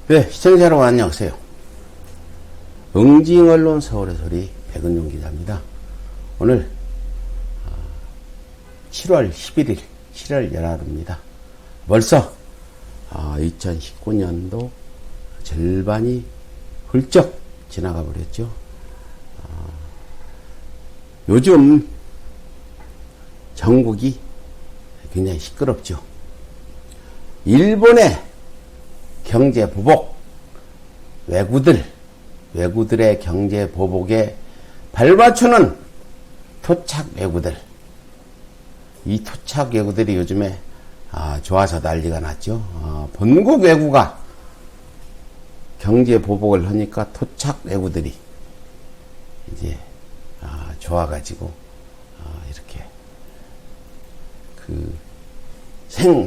네, 시청자 여러분 안녕하세요. 응징언론 서울의 소리 백은용 기자입니다. 오늘 7월 11일 7월 열하루입니다. 벌써 2019년도 절반이 훌쩍 지나가 버렸죠. 요즘 전국이 굉장히 시끄럽죠. 일본의 경제 보복, 외구들의 경제 보복에 발맞추는 토착 외구들. 이 토착 외구들이 요즘에 좋아서 난리가 났죠. 본국 외구가 경제 보복을 하니까 토착 외구들이 이제 좋아가지고 이렇게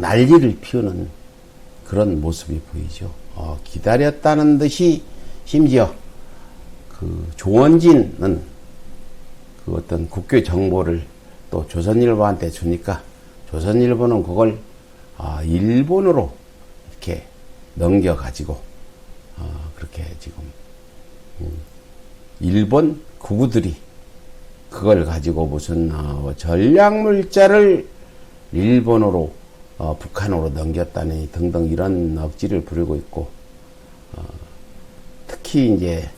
난리를 피우는 그런 모습이 보이죠. 기다렸다는 듯이 심지어 조원진은 어떤 국교 정보를 또 조선일보한테 주니까 조선일보는 그걸 일본으로 이렇게 넘겨가지고 그렇게 지금 일본 구구들이 그걸 가지고 무슨 전략물자를 일본으로 북한으로 넘겼다니 등등 이런 억지를 부리고 있고 특히 이제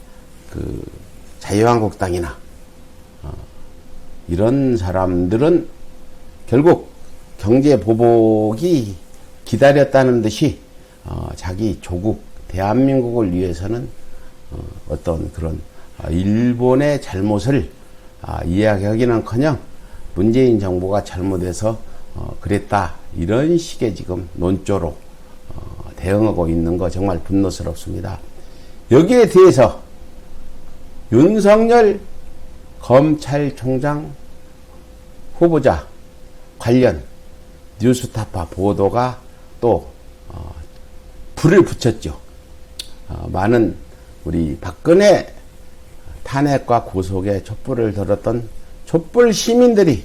자유한국당이나 이런 사람들은 결국 경제 보복이 기다렸다는 듯이 자기 조국 대한민국을 위해서는 어떤 그런 일본의 잘못을 이야기하기는커녕 문재인 정부가 잘못해서 그랬다 이런 식의 지금 논조로 대응하고 있는 거 정말 분노스럽습니다. 여기에 대해서 윤석열 검찰총장 후보자 관련 뉴스타파 보도가 또 불을 붙였죠. 많은 우리 박근혜 탄핵과 구속에 촛불을 들었던 촛불 시민들이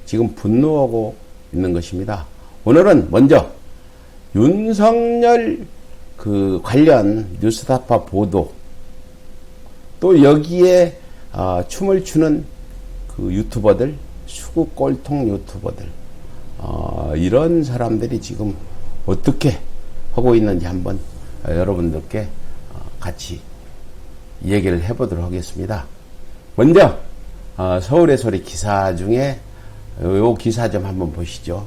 지금 분노하고 있는 것입니다. 오늘은 먼저 윤석열 관련 뉴스타파 보도 또 여기에 춤을 추는 유튜버들, 수국 꼴통 유튜버들 이런 사람들이 지금 어떻게 하고 있는지 한번 여러분들께 같이 얘기를 해보도록 하겠습니다. 먼저 서울의 소리 기사 중에 요 기사 좀 한번 보시죠.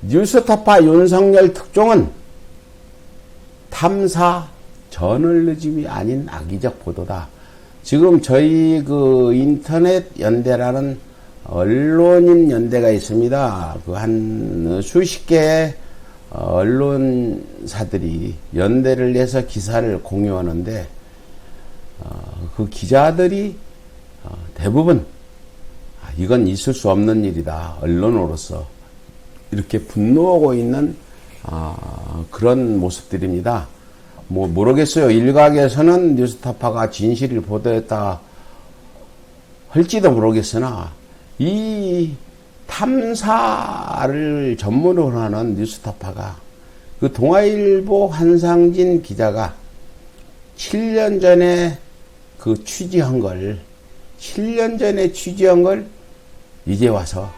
뉴스타파 윤석열 특종은 탐사 저널리즘이 아닌 악의적 보도다. 지금 저희 인터넷 연대라는 언론인 연대가 있습니다. 한 수십 개의 언론사들이 연대를 내서 기사를 공유하는데 그 기자들이 대부분 이건 있을 수 없는 일이다. 언론으로서 이렇게 분노하고 있는 그런 모습들입니다. 모르겠어요. 일각에서는 뉴스타파가 진실을 보도했다 할지도 모르겠으나 이 탐사를 전문으로 하는 뉴스타파가 동아일보 한상진 기자가 7년 전에 취재한 걸 7년 전에 취재한 걸 이제 와서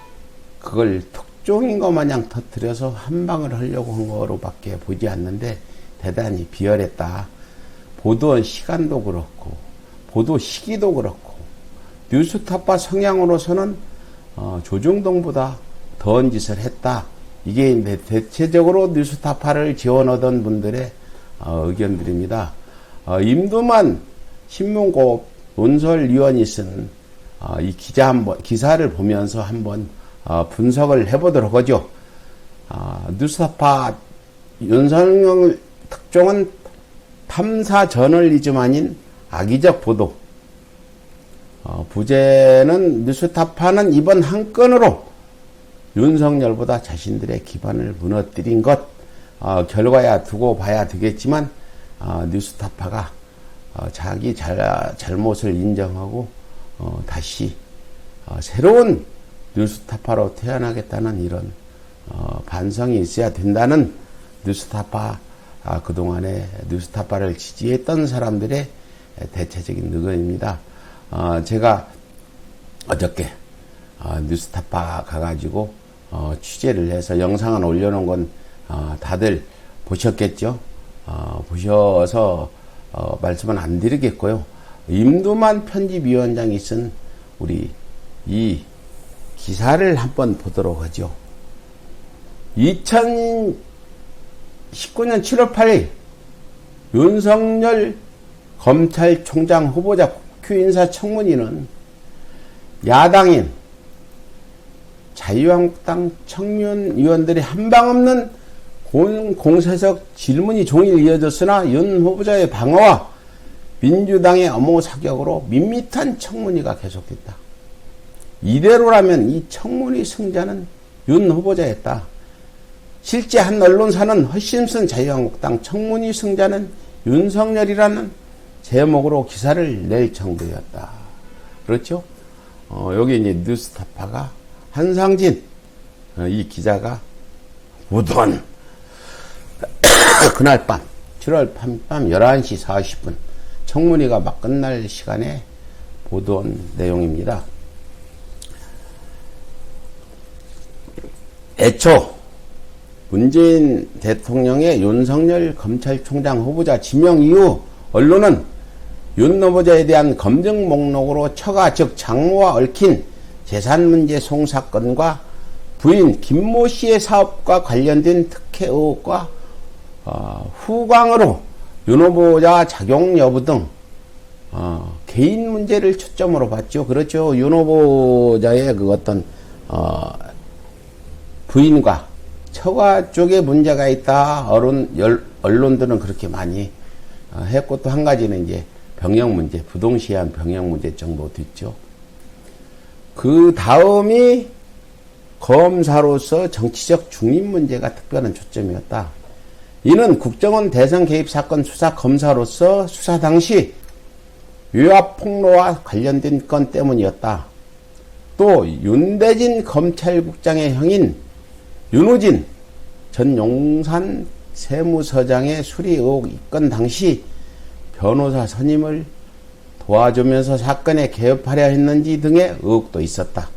그걸 특종인 것 마냥 터뜨려서 한방을 하려고 한 거로밖에 보지 않는데 대단히 비열했다. 보도 시간도 그렇고 보도 시기도 그렇고 뉴스타파 성향으로서는 조중동보다 더한 짓을 했다. 이게 대체적으로 뉴스타파를 지원하던 분들의 의견들입니다. 임두만 신문고 논설위원이 쓴 이 기사를 보면서 한번 분석을 해보도록 하죠. 뉴스타파 윤석열 특종은 탐사 저널리즘 아닌 악의적 보도. 부제는 뉴스타파는 이번 한 건으로 윤석열보다 자신들의 기반을 무너뜨린 것. 결과야 두고 봐야 되겠지만 뉴스타파가 자기 잘못을 인정하고 다시 새로운 뉴스타파로 태어나겠다는 이런 반성이 있어야 된다는 뉴스타파 그동안에 뉴스타파를 지지했던 사람들의 대체적인 의견입니다. 제가 어저께 뉴스타파 가가지고 취재를 해서 영상을 올려놓은 건 다들 보셨겠죠? 보셔서 말씀은 안 드리겠고요. 임두만 편집위원장이 쓴 우리 이 기사를 한번 보도록 하죠. 2019년 7월 8일 윤석열 검찰총장 후보자 국회 인사청문회는 야당인 자유한국당 청년위원들이 한방없는 공세적 질문이 종일 이어졌으나 윤 후보자의 방어와 민주당의 엄호 사격으로 밋밋한 청문회가 계속됐다. 이대로라면 이 청문회 승자는 윤 후보자였다. 실제 한 언론사는 허심슨 자유한국당 청문회 승자는 윤석열이라는 제목으로 기사를 낼 정도였다. 그렇죠? 여기 이제 뉴스타파가 한상진 이 기자가 보도한 그날 밤 7월 밤 11시 40분 청문회가 막 끝날 시간에 보도한 내용입니다. 애초 문재인 대통령의 윤석열 검찰총장 후보자 지명 이후 언론은 윤 후보자에 대한 검증 목록으로 처가 즉 장모와 얽힌 재산 문제 송사건과 부인 김모 씨의 사업과 관련된 특혜 의혹과 후광으로 윤 후보자 작용 여부 등 개인 문제를 초점으로 봤죠. 그렇죠. 윤 후보자의 그 어떤 부인과 처가 쪽에 문제가 있다. 언론들은 그렇게 많이 했고 또 한 가지는 이제 병역 문제, 부동시한 병역 문제 정도도 있죠. 그 다음이 검사로서 정치적 중립 문제가 특별한 초점이었다. 이는 국정원 대선 개입 사건 수사 검사로서 수사 당시 위압 폭로와 관련된 건 때문이었다. 또 윤대진 검찰국장의 형인 윤우진 전 용산 세무서장의 수리 의혹 입건 당시 변호사 선임을 도와주면서 사건에 개입하려 했는지 등의 의혹도 있었다.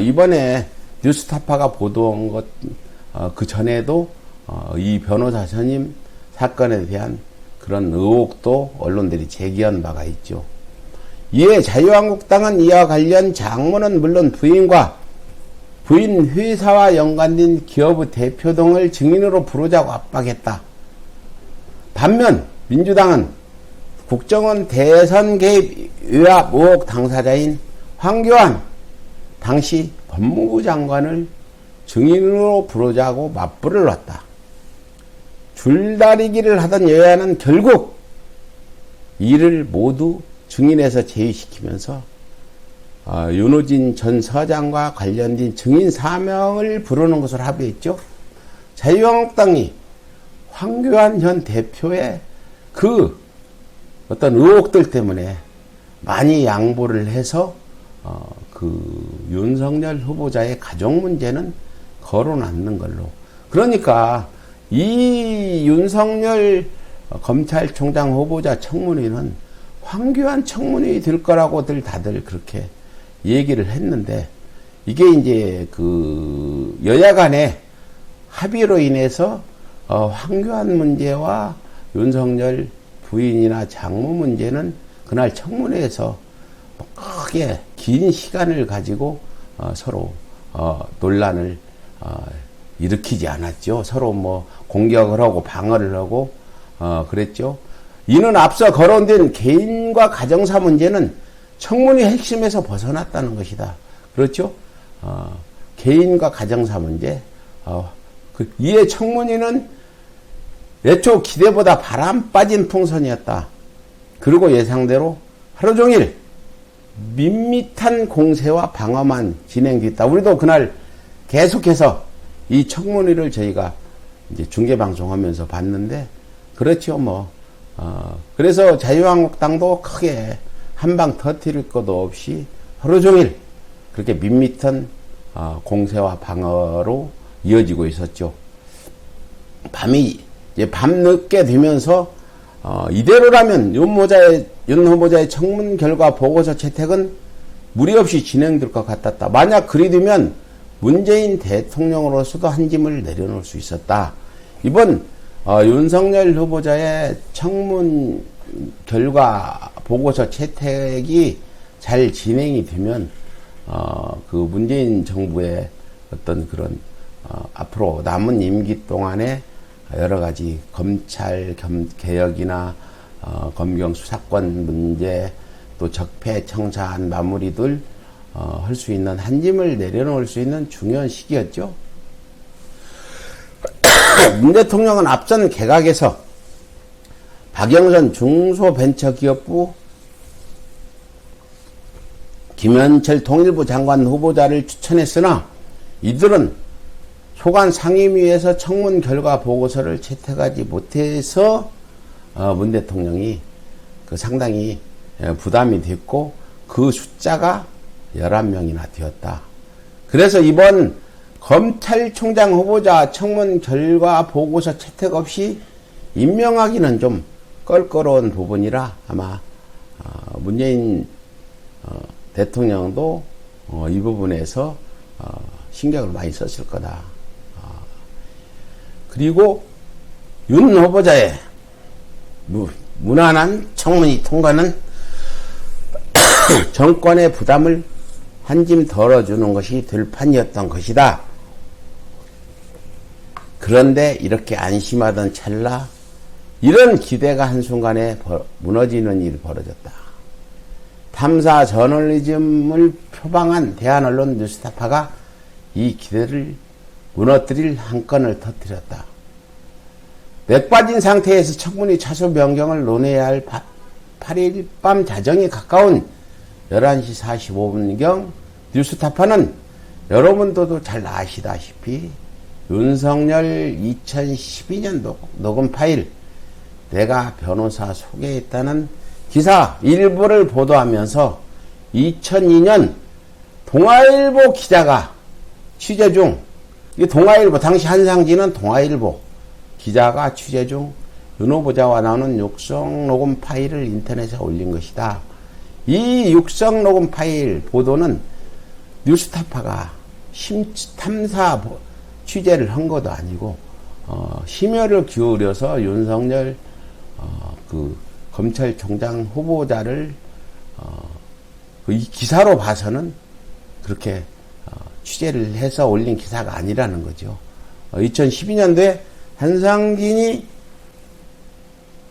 이번에 뉴스타파가 보도한 것, 그 전에도 이 변호사 선임 사건에 대한 그런 의혹도 언론들이 제기한 바가 있죠. 이에 자유한국당은 이와 관련 장모는 물론 부인과 부인 회사와 연관된 기업의 대표 등을 증인으로 부르자고 압박했다. 반면 민주당은 국정원 대선 개입 위압 의혹 당사자인 황교안 당시 법무부 장관을 증인으로 부르자고 맞불을 놨다. 줄다리기를 하던 여야는 결국 이를 모두 증인에서 제외시키면서 윤호진 전 서장과 관련된 증인 4명을 부르는 것으로 합의했죠. 자유한국당이 황교안 전 대표의 그 어떤 의혹들 때문에 많이 양보를 해서 그 윤석열 후보자의 가족 문제는 거론하는 걸로. 그러니까 이 윤석열 검찰총장 후보자 청문회는 황교안 청문회 될 거라고들 다들 그렇게 얘기를 했는데 이게 이제 그 여야 간의 합의로 인해서 황교안 문제와 윤석열 부인이나 장모 문제는 그날 청문회에서 크게 긴 시간을 가지고 서로 논란을 일으키지 않았죠. 서로 뭐 공격을 하고 방어를 하고 그랬죠. 이는 앞서 거론된 개인과 가정사 문제는 청문회 핵심에서 벗어났다는 것이다. 그렇죠? 개인과 가정사 문제. 이에 청문회는 애초 기대보다 바람 빠진 풍선이었다. 그리고 예상대로 하루 종일 밋밋한 공세와 방어만 진행됐다. 우리도 그날 계속해서 이 청문회를 저희가 이제 중계방송하면서 봤는데, 그렇죠, 뭐. 그래서 자유한국당도 크게 한방 터뜨릴 것도 없이 하루 종일 그렇게 밋밋한 공세와 방어로 이어지고 있었죠. 밤이 이제 밤늦게 되면서 이대로라면 윤 후보자의 청문 결과 보고서 채택은 무리 없이 진행될 것 같았다. 만약 그리 되면 문재인 대통령으로서도 한 짐을 내려놓을 수 있었다. 이번 윤석열 후보자의 청문 결과 보고서 채택이 잘 진행이 되면 그 문재인 정부의 어떤 그런 앞으로 남은 임기 동안에 여러 가지 검찰 개혁이나 검경 수사권 문제 또 적폐 청산 마무리들 할 수 있는 한 짐을 내려놓을 수 있는 중요한 시기였죠. 문 대통령은 앞선 개각에서 박영선 중소벤처기업부 김현철 통일부 장관 후보자를 추천했으나 이들은 소관 상임위에서 청문 결과 보고서를 채택하지 못해서 문 대통령이 상당히 부담이 됐고 그 숫자가 11명이나 되었다. 그래서 이번 검찰총장 후보자 청문 결과 보고서 채택 없이 임명하기는 좀 껄끄러운 부분이라 아마 문재인 대통령도 이 부분에서 신경을 많이 썼을 거다. 그리고 윤 후보자의 무난한 청문이 통과는 정권의 부담을 한 짐 덜어주는 것이 될 판이었던 것이다. 그런데 이렇게 안심하던 찰나 이런 기대가 한순간에 무너지는 일이 벌어졌다. 탐사 저널리즘을 표방한 대한언론 뉴스타파가 이 기대를 무너뜨릴 한 건을 터뜨렸다. 맥 빠진 상태에서 청문회 차수 변경을 논해야 할 8일 밤 자정에 가까운 11시 45분경 뉴스타파는 여러분들도 잘 아시다시피 윤석열 2012년 녹음 파일 내가 변호사 소개했다는 기사 일부를 보도하면서 2002년 동아일보 기자가 취재 중 동아일보 당시 한상진은 동아일보 기자가 취재 중 윤 후보자와 나오는 육성 녹음 파일을 인터넷에 올린 것이다. 이 육성 녹음 파일 보도는 뉴스타파가 탐사 취재를 한 것도 아니고 심혈을 기울여서 윤석열 그 검찰총장 후보자를 이 기사로 봐서는 그렇게 취재를 해서 올린 기사가 아니라는 거죠. 2012년도에 한상진이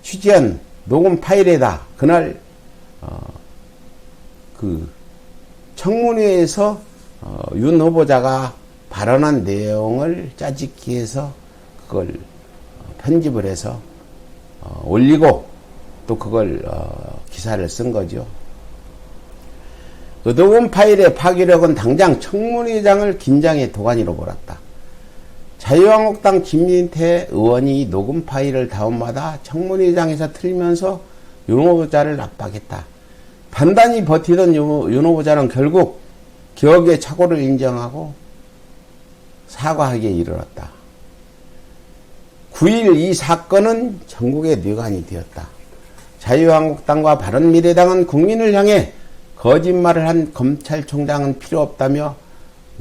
취재한 녹음 파일에다 그날 그 청문회에서 윤 후보자가 발언한 내용을 짜집기 해서 그걸 편집을 해서 올리고 또 그걸 기사를 쓴 거죠. 그 녹음 파일의 파기력은 당장 청문회장을 긴장의 도가니로 몰았다. 자유한국당 김진태 의원이 녹음 파일을 다운받아 청문회장에서 틀면서 윤 후보자를 압박했다. 단단히 버티던 윤 후보자는 결국 기억의 착오를 인정하고 사과하기에 이르렀다. 9일 이 사건은 전국의 뇌관이 되었다. 자유한국당과 바른미래당은 국민을 향해 거짓말을 한 검찰총장은 필요 없다며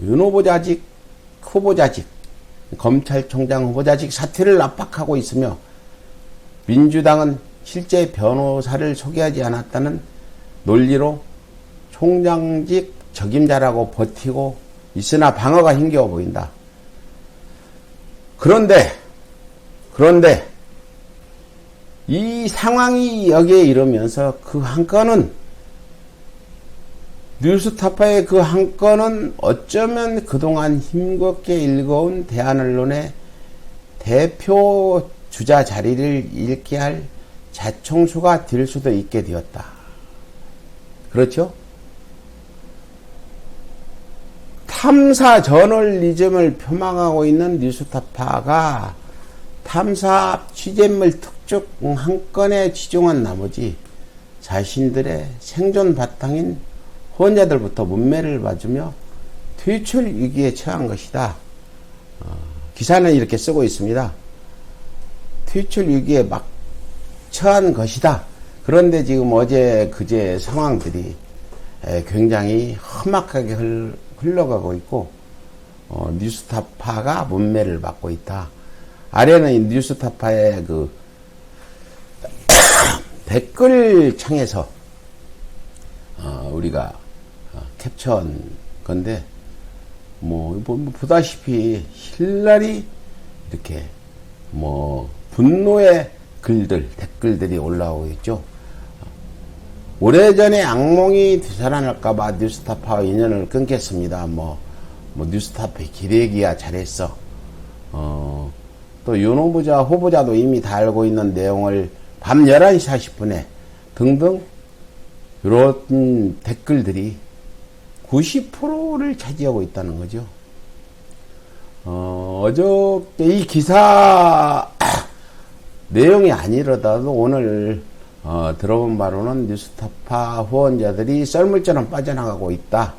윤 후보자직, 검찰총장 후보자직 사퇴를 압박하고 있으며 민주당은 실제 변호사를 소개하지 않았다는 논리로 총장직 적임자라고 버티고 있으나 방어가 힘겨워 보인다. 그런데 이 상황이 여기에 이르면서 그 한 건은 뉴스타파의 그 한 건은 어쩌면 그동안 힘겹게 일궈온 대한언론의 대표 주자 자리를 잃게 할 자총수가 될 수도 있게 되었다. 그렇죠? 탐사 저널리즘을 표방하고 있는 뉴스타파가 탐사 취재물 특종 한 건에 치중한 나머지 자신들의 생존 바탕인 후원자들부터 문매를 맞으며 퇴출 위기에 처한 것이다. 기사는 이렇게 쓰고 있습니다. 퇴출 위기에 막 처한 것이다. 그런데 지금 어제 그제 상황들이 굉장히 험악하게 흘러가고 있고 뉴스타파가 문매를 받고 있다. 아래는 이 뉴스타파의 그 댓글창에서 우리가 캡처한 건데 뭐 보다시피 힐날이 이렇게 분노의 댓글들이 올라오고 있죠. 오래전에 악몽이 되살아날까봐 뉴스타파와 인연을 끊겠습니다. 뉴스타파 기레기야 잘했어. 또 윤 후보자도 이미 다 알고 있는 내용을 밤 11시 40분에 등등 이런 댓글들이 90%를 차지하고 있다는 거죠. 어저께 이 기사 내용이 아니라도 오늘 들어본 바로는 뉴스타파 후원자들이 썰물처럼 빠져나가고 있다.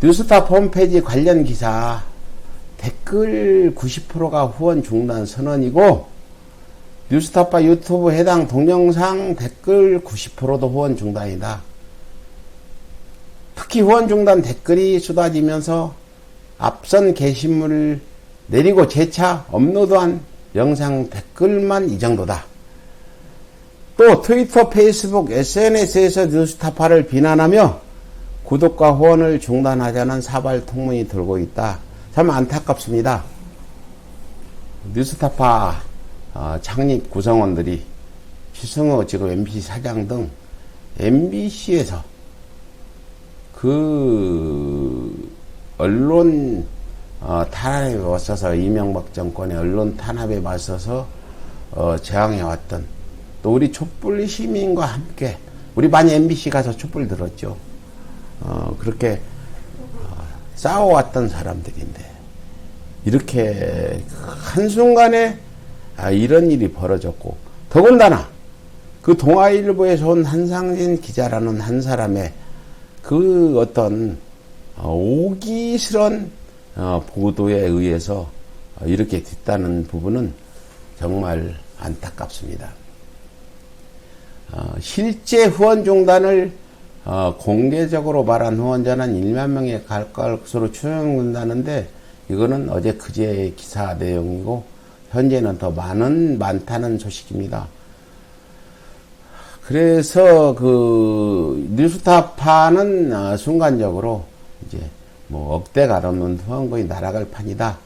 뉴스타파 홈페이지 관련 기사 댓글 90%가 후원 중단 선언이고 뉴스타파 유튜브 해당 동영상 댓글 90%도 후원 중단이다. 특히 후원 중단 댓글이 쏟아지면서 앞선 게시물을 내리고 재차 업로드한 영상 댓글만 이 정도다. 또 트위터, 페이스북, SNS에서 뉴스타파를 비난하며 구독과 후원을 중단하자는 사발 통문이 돌고 있다. 참 안타깝습니다. 뉴스타파 창립 구성원들이 최승호 지금 MBC 사장 등 MBC에서 그 언론 탄압에 맞서서 이명박 정권의 언론 탄압에 맞서서 저항해왔던 또 우리 촛불 시민과 함께 우리 많이 MBC 가서 촛불 들었죠. 그렇게 싸워왔던 사람들인데 이렇게 한순간에 이런 일이 벌어졌고 더군다나 그 동아일보에서 온 한상진 기자라는 한 사람의 그 어떤 오기스런 보도에 의해서 이렇게 됐다는 부분은 정말 안타깝습니다. 실제 후원 중단을 공개적으로 말한 후원자는 1만 명에 갈 것으로 추정된다는데 이거는 어제 그제 기사 내용이고 현재는 더 많다는 소식입니다. 그래서 그 뉴스타파는 순간적으로 이제 억대가 넘는 후원금이 날아갈 판이다.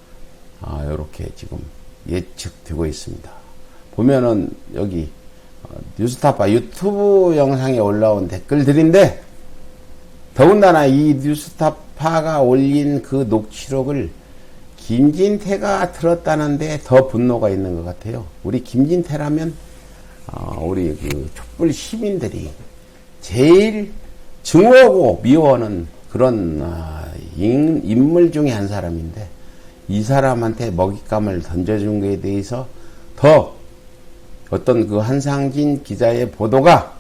이렇게 지금 예측되고 있습니다. 보면은 여기 뉴스타파 유튜브 영상에 올라온 댓글들인데 더군다나 이 뉴스타파가 올린 그 녹취록을 김진태가 들었다는데 더 분노가 있는 것 같아요. 우리 김진태라면 우리 그 촛불 시민들이 제일 증오하고 미워하는 그런 인물 중에 한 사람인데 이 사람한테 먹잇감을 던져준 것에 대해서 더 어떤 그 한상진 기자의 보도가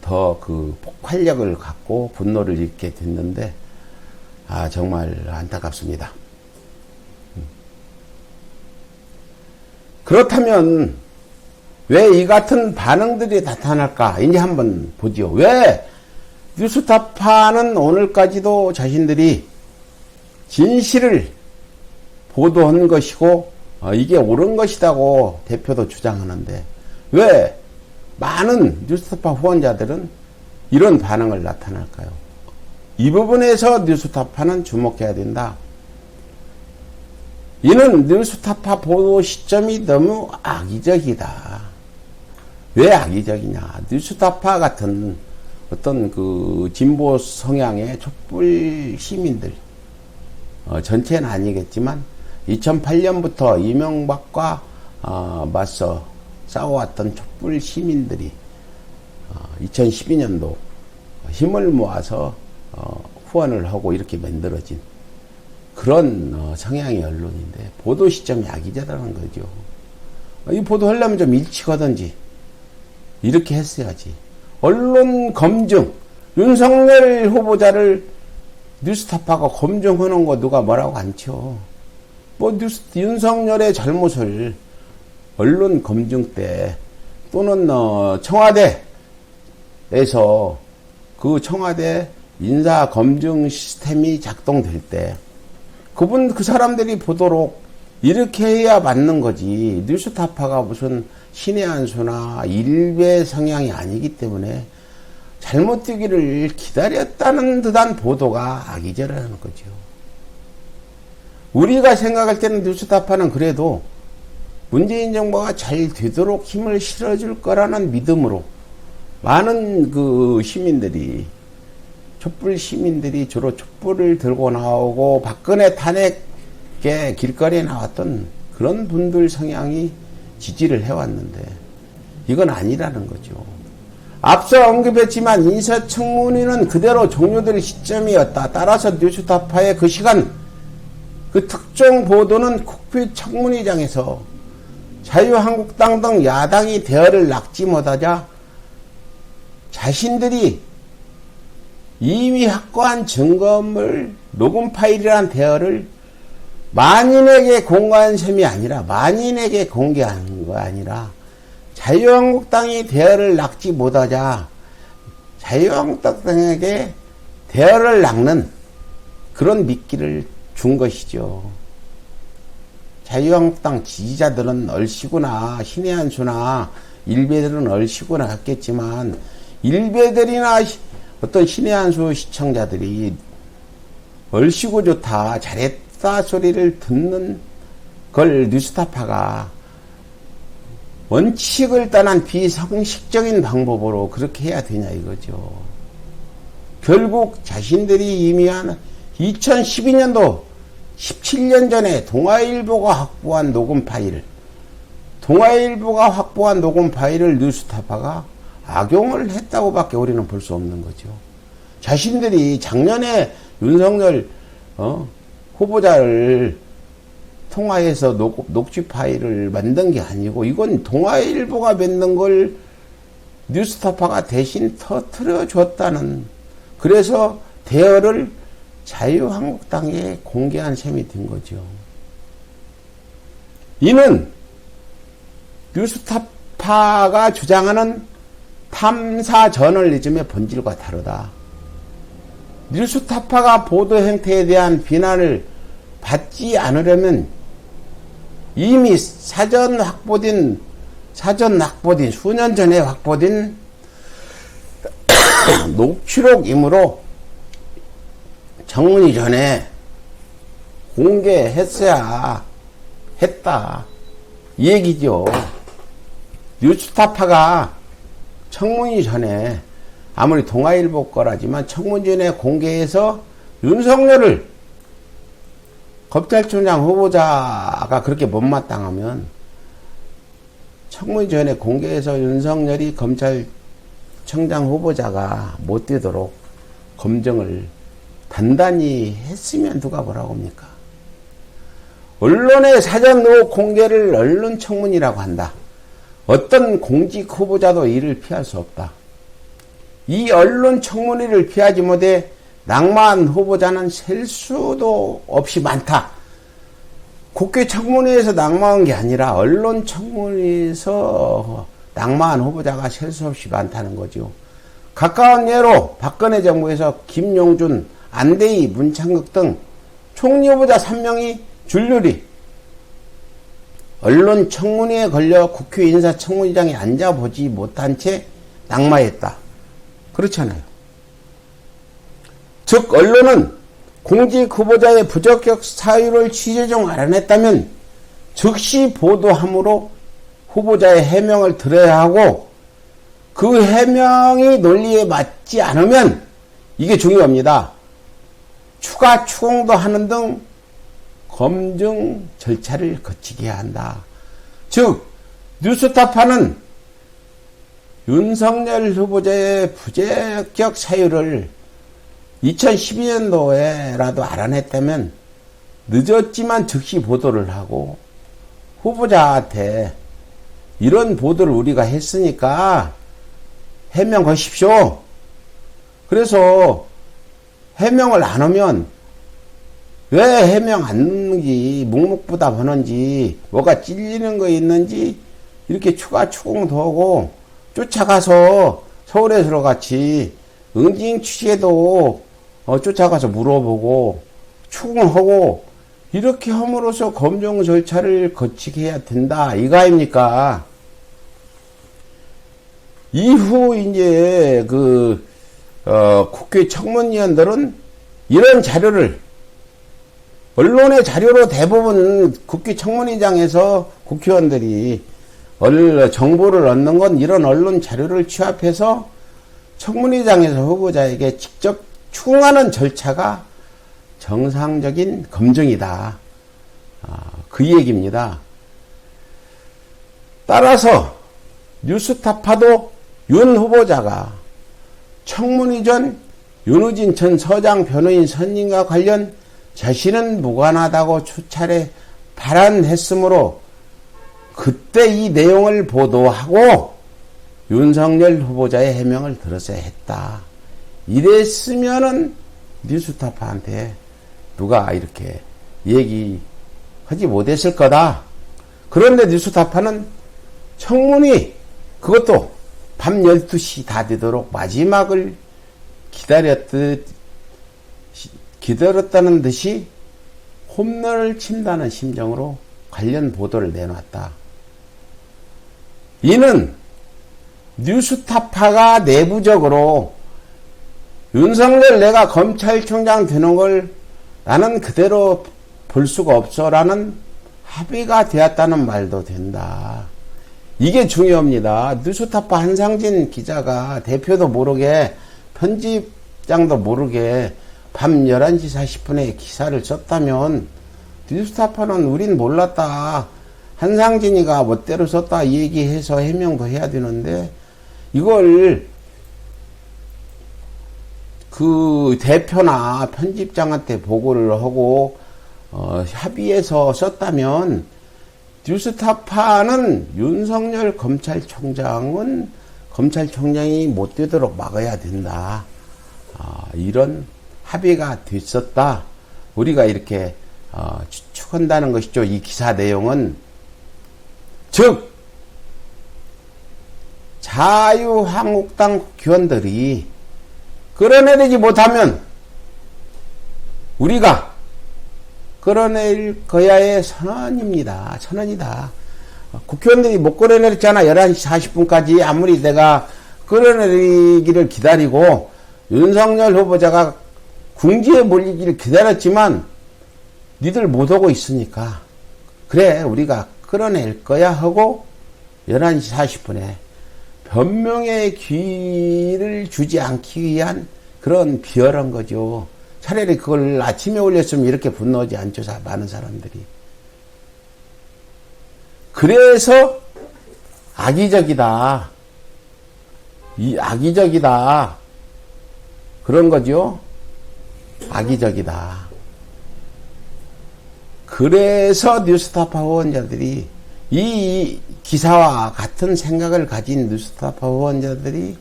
더 그 폭발력을 갖고 분노를 일으키게 됐는데 정말 안타깝습니다. 그렇다면 왜 이 같은 반응들이 나타날까? 이제 한번 보죠. 왜 뉴스타파는 오늘까지도 자신들이 진실을 보도한 것이고 이게 옳은 것이라고 대표도 주장하는데 왜 많은 뉴스타파 후원자들은 이런 반응을 나타날까요? 이 부분에서 뉴스타파는 주목해야 된다. 이는 뉴스타파 보도 시점이 너무 악의적이다. 왜 악의적이냐? 뉴스타파 같은 어떤 그 진보 성향의 촛불 시민들, 전체는 아니겠지만 2008년부터 이명박과 맞서 싸워왔던 촛불 시민들이 2012년도 힘을 모아서 후원을 하고 이렇게 만들어진 그런 성향의 언론인데 보도 시점이 악의적이라는 거죠. 이 보도하려면 좀 일찍 하든지 이렇게 했어야지. 언론 검증, 윤석열 후보자를 뉴스타파가 검증하는 거 누가 뭐라고 안 쳐. 윤석열의 잘못을 언론 검증 때 또는 청와대에서 그 청와대 인사 검증 시스템이 작동될 때 그 사람들이 보도록 이렇게 해야 맞는 거지. 뉴스타파가 무슨 신의 한 수나 일베 성향이 아니기 때문에 잘못 되기를 기다렸다는 듯한 보도가 악의제라는 거죠. 우리가 생각할 때는 뉴스타파는 그래도 문재인 정부가 잘 되도록 힘을 실어줄 거라는 믿음으로 많은 시민들이, 촛불 시민들이 주로 촛불을 들고 나오고 박근혜 탄핵에 길거리에 나왔던 그런 분들 성향이 지지를 해왔는데 이건 아니라는 거죠. 앞서 언급했지만 인사청문회는 그대로 종료될 시점이었다. 따라서 뉴스타파의 그 시간, 그 특정 보도는 국회 청문회장에서 자유한국당 등 야당이 대화를 낙지 못하자 자신들이 이미 확보한 증거물 녹음 파일이라는 대화를 만인에게 공개한 셈이 아니라, 만인에게 공개한 거 아니라 자유한국당이 대화를 낙지 못하자 자유한국당에게 대화를 낚는 그런 미끼를 준 것이죠. 자유한국당 지지자들은 얼씨구나, 신의 한 수나 일베들은 얼씨구나 했겠지만 일베들이나 어떤 신의 한 수 시청자들이 얼씨구 좋다, 잘했다 소리를 듣는 걸 뉴스타파가 원칙을 떠난 비상식적인 방법으로 그렇게 해야 되냐 이거죠. 결국 자신들이 이미 한 2012년도 17년 전에 동아일보가 확보한 녹음 파일을 뉴스타파가 악용을 했다고밖에 우리는 볼 수 없는 거죠. 자신들이 작년에 윤석열 후보자를 통화해서 녹취 파일을 만든 게 아니고 이건 동아일보가 만든 걸 뉴스타파가 대신 터뜨려 줬다는, 그래서 대화를 자유한국당에 공개한 셈이 된 거죠. 이는 뉴스타파가 주장하는 탐사 저널리즘의 본질과 다르다. 뉴스타파가 보도 행태에 대한 비난을 받지 않으려면 이미 사전 확보된 수년 전에 확보된 녹취록이므로 청문회 전에 공개했어야 했다, 이 얘기죠. 뉴스타파가 청문회 전에 아무리 동아일보 거라지만 청문회 전에 공개해서 윤석열을 검찰총장 후보자가 그렇게 못마땅하면 청문회 전에 공개해서 윤석열이 검찰총장 후보자가 못 되도록 검증을 단단히 했으면 누가 뭐라고 합니까? 언론의 사전 의혹 공개를 언론 청문이라고 한다. 어떤 공직 후보자도 이를 피할 수 없다. 이 언론 청문회를 피하지 못해 낙마한 후보자는 셀 수도 없이 많다. 국회 청문회에서 낙마한 게 아니라 언론 청문회에서 낙마한 후보자가 셀 수 없이 많다는 거죠. 가까운 예로 박근혜 정부에서 김용준, 안대희, 문창극 등 총리 후보자 3명이 줄줄이 언론 청문회에 걸려 국회 인사청문회장에 앉아보지 못한 채 낙마했다. 그렇잖아요. 즉 언론은 공직 후보자의 부적격 사유를 취재 중 알아냈다면 즉시 보도함으로 후보자의 해명을 들어야 하고, 그 해명이 논리에 맞지 않으면, 이게 중요합니다, 추가 추궁도 하는 등 검증 절차를 거치게 해야 한다. 즉 뉴스타파는 윤석열 후보자의 부적격 사유를 2012년도에라도 알아냈다면 늦었지만 즉시 보도를 하고 후보자한테 이런 보도를 우리가 했으니까 해명하십시오. 그래서 해명을 안 하면 왜 해명 안 넣는지, 묵묵부답 하는지, 뭐가 찔리는 거 있는지, 이렇게 추궁도 하고, 쫓아가서 서울에서 같이 응징 취재도 쫓아가서 물어보고, 추궁하고, 이렇게 함으로써 검증 절차를 거치게 해야 된다. 이거 아닙니까? 이후 이제 국회 청문위원들은 이런 자료를 언론의 자료로 대부분 국회 청문회장에서 국회의원들이 정보를 얻는 건 이런 언론 자료를 취합해서 청문회장에서 후보자에게 직접 추궁하는 절차가 정상적인 검증이다. 그 얘기입니다. 따라서 뉴스타파도 윤 후보자가 청문회 전 윤우진 전 서장 변호인 선임과 관련 자신은 무관하다고 수차례 발언했으므로 그때 이 내용을 보도하고 윤석열 후보자의 해명을 들었어야 했다. 이랬으면은 뉴스타파한테 누가 이렇게 얘기하지 못했을 거다. 그런데 뉴스타파는 청문회 그것도 밤 12시 다 되도록 마지막을 기다렸다는 듯이 홈런을 친다는 심정으로 관련 보도를 내놨다. 이는 뉴스타파가 내부적으로 윤석열 내가 검찰총장 되는 걸 나는 그대로 볼 수가 없어 라는 합의가 되었다는 말도 된다. 이게 중요합니다. 뉴스타파 한상진 기자가 대표도 모르게 편집장도 모르게 밤 11시 40분에 기사를 썼다면 뉴스타파는 우린 몰랐다. 한상진이가 멋대로 썼다 이 얘기해서 해명도 해야 되는데 이걸 그 대표나 편집장한테 보고를 하고 합의해서 썼다면 뉴스타파는 윤석열 검찰총장이 못 되도록 막아야 된다. 이런 합의가 됐었다. 우리가 이렇게 추측한다는 것이죠. 이 기사 내용은 즉 자유한국당 국회의원들이 끌어내리지 못하면 우리가 끌어낼 거야의 선언입니다. 선언이다. 국회의원들이 못 끌어내렸잖아. 11시 40분까지 아무리 내가 끌어내리기를 기다리고 윤석열 후보자가 궁지에 몰리기를 기다렸지만 니들 못 오고 있으니까 그래 우리가 끌어낼 거야 하고 11시 40분에 변명의 기회를 주지 않기 위한 그런 비열한 거죠. 차라리 그걸 아침에 올렸으면 이렇게 분노하지 않죠. 많은 사람들이. 그래서 악의적이다. 악의적이다. 그런 거죠. 악의적이다. 그래서 뉴스타파 후원자들이 이 기사와 같은 생각을 가진 뉴스타파 후원자들이